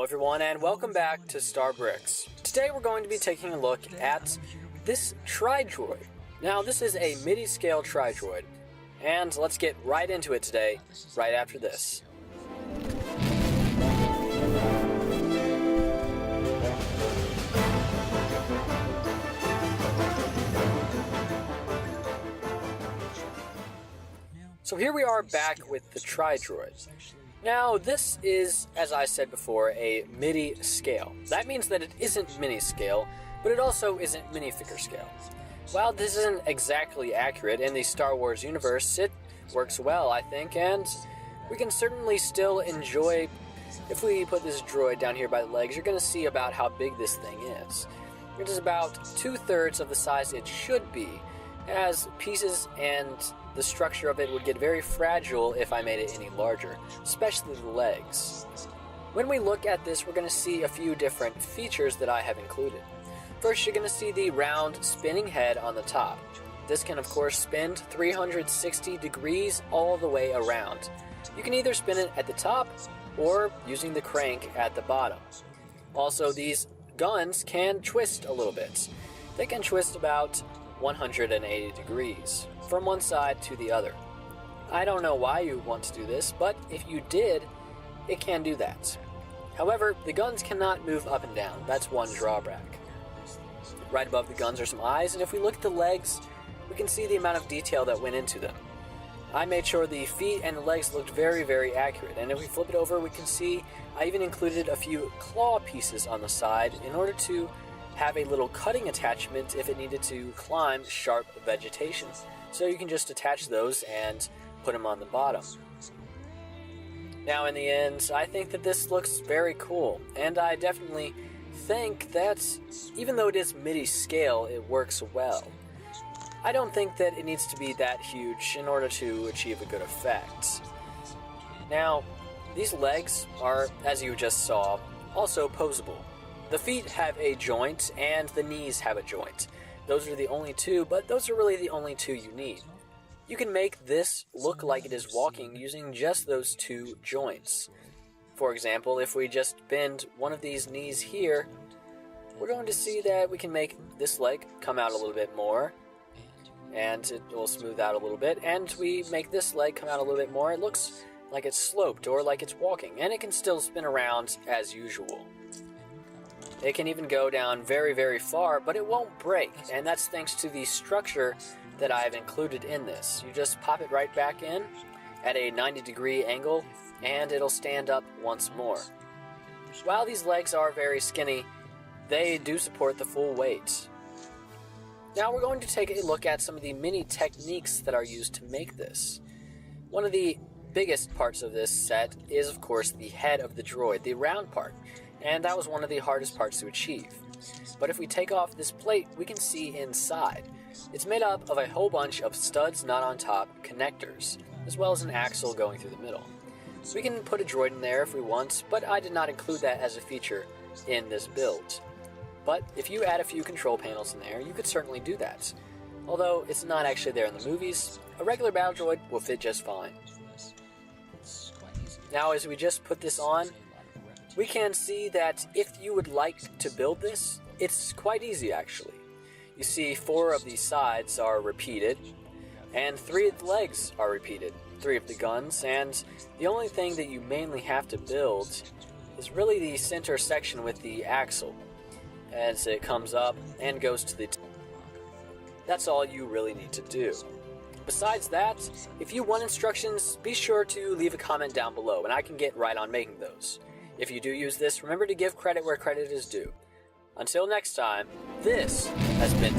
everyone, and welcome back to StarBricks. Today we're going to be taking a look at this TRI-DROID. Now this is a Midi-Scale TRI-DROID, and let's get right into it today, right after this. So here we are back with the TRI-DROID. Now this is, as I said before, a Midi-Scale. That means that it isn't mini-scale, but it also isn't minifigure scale. While this isn't exactly accurate in the Star Wars universe, it works well, I think, and we can certainly still enjoy. If we put this droid down here by the legs, you're going to see about how big this thing is. It is about 2/3 of the size it should be, as pieces and the structure of it would get very fragile if I made it any larger, especially the legs. When we look at this, we're going to see a few different features that I have included. First, you're going to see the round spinning head on the top. This can of course spin 360 degrees all the way around. You can either spin it at the top or using the crank at the bottom. Also, these guns can twist a little bit. They can twist about 180 degrees from one side to the other. I don't know why you want to do this, but if you did, it can do that. However, the guns cannot move up and down. That's one drawback. Right above the guns are some eyes, and if we look at the legs, we can see the amount of detail that went into them. I made sure the feet and the legs looked very, very accurate, and if we flip it over, we can see I even included a few claw pieces on the side in order to have a little cutting attachment if it needed to climb sharp vegetation. So you can just attach those and put them on the bottom. Now in the end, I think that this looks very cool, and I definitely think that even though it is Midi-Scale, it works well. I don't think that it needs to be that huge in order to achieve a good effect. Now, these legs are, as you just saw, also posable. The feet have a joint, and the knees have a joint. Those are the only two, but those are really the only two you need. You can make this look like it is walking using just those two joints. For example, if we just bend one of these knees here, we're going to see that we can make this leg come out a little bit more, and it will smooth out a little bit, and we make this leg come out a little bit more. It looks like it's sloped or like it's walking, and it can still spin around as usual. It can even go down very, very far, but it won't break, and that's thanks to the structure that I have included in this. You just pop it right back in at a 90-degree angle, and it'll stand up once more. While these legs are very skinny, they do support the full weight. Now we're going to take a look at some of the mini techniques that are used to make this. One of the biggest parts of this set is, of course, the head of the droid, the round part. And that was one of the hardest parts to achieve. But if we take off this plate, we can see inside. It's made up of a whole bunch of studs not on top connectors, as well as an axle going through the middle. So we can put a droid in there if we want, but I did not include that as a feature in this build. But if you add a few control panels in there, you could certainly do that. Although it's not actually there in the movies, a regular battle droid will fit just fine. Now as we just put this on, we can see that if you would like to build this, it's quite easy actually. You see 4 of these sides are repeated, and 3 of the legs are repeated, 3 of the guns, and the only thing that you mainly have to build is really the center section with the axle, as it comes up and goes to the top. That's all you really need to do. Besides that, if you want instructions, be sure to leave a comment down below, and I can get right on making those. If you do use this, remember to give credit where credit is due. Until next time, this has been